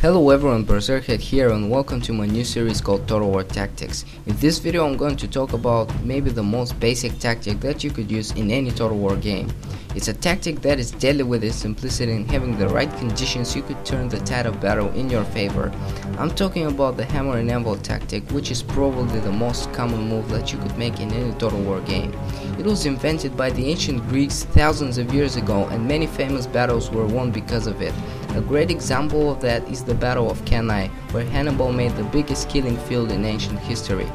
Hello everyone, Berserkhead here and welcome to my new series called Total War Tactics. In this video I'm going to talk about maybe the most basic tactic that you could use in any Total War game. It's a tactic that is deadly with its simplicity and having the right conditions you could turn the tide of battle in your favor. I'm talking about the Hammer and Anvil tactic, which is probably the most common move that you could make in any Total War game. It was invented by the ancient Greeks thousands of years ago and many famous battles were won because of it. A great example of that is the Battle of Cannae, where Hannibal made the biggest killing field in ancient history.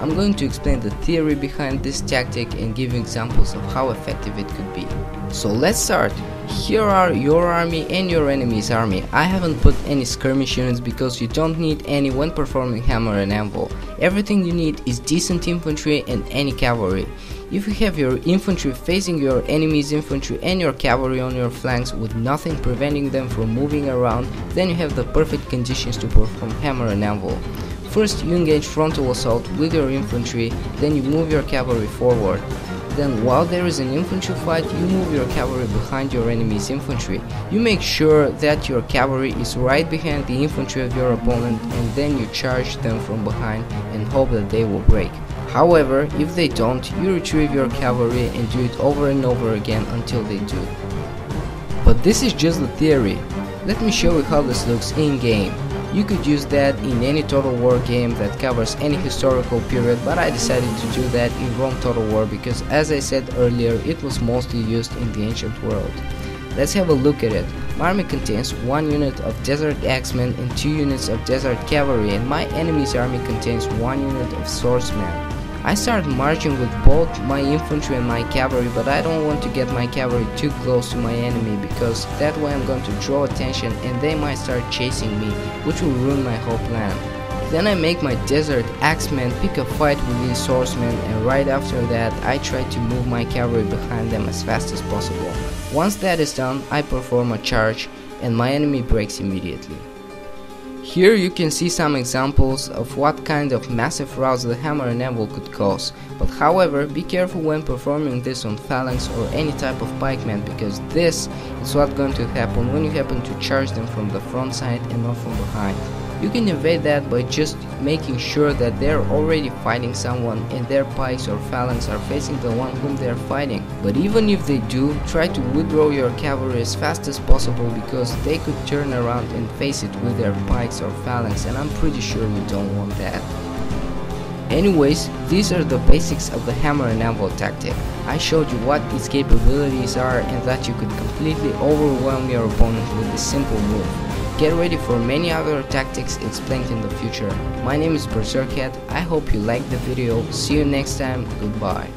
I'm going to explain the theory behind this tactic and give examples of how effective it could be. So let's start. Here are your army and your enemy's army. I haven't put any skirmish units because you don't need any when performing Hammer and Anvil. Everything you need is decent infantry and any cavalry. If you have your infantry facing your enemy's infantry and your cavalry on your flanks with nothing preventing them from moving around, then you have the perfect conditions to perform Hammer and Anvil. First you engage frontal assault with your infantry, then you move your cavalry forward. Then while there is an infantry fight, you move your cavalry behind your enemy's infantry. You make sure that your cavalry is right behind the infantry of your opponent and then you charge them from behind and hope that they will break. However, if they don't, you retrieve your cavalry and do it over and over again until they do. But this is just the theory. Let me show you how this looks in game. You could use that in any Total War game that covers any historical period, but I decided to do that in Rome Total War because, as I said earlier, it was mostly used in the ancient world. Let's have a look at it. My army contains 1 unit of Desert Axemen and 2 units of Desert Cavalry, and my enemy's army contains 1 unit of Swordsmen. I start marching with both my infantry and my cavalry, but I don't want to get my cavalry too close to my enemy because that way I'm going to draw attention and they might start chasing me, which will ruin my whole plan. Then I make my Desert Axemen pick a fight with these swordsmen, and right after that I try to move my cavalry behind them as fast as possible. Once that is done, I perform a charge and my enemy breaks immediately. Here you can see some examples of what kind of massive routes the Hammer and Anvil could cause, but however, be careful when performing this on phalanx or any type of pikemen, because this is what's going to happen when you happen to charge them from the front side and not from behind. You can evade that by just making sure that they're already fighting someone and their pikes or phalanx are facing the one whom they're fighting. But even if they do, try to withdraw your cavalry as fast as possible because they could turn around and face it with their pikes or phalanx, and I'm pretty sure you don't want that. Anyways, these are the basics of the Hammer and Anvil tactic. I showed you what its capabilities are and that you could completely overwhelm your opponent with this simple move. Get ready for many other tactics explained in the future. My name is Berserkhead. I hope you liked the video. See you next time. Goodbye.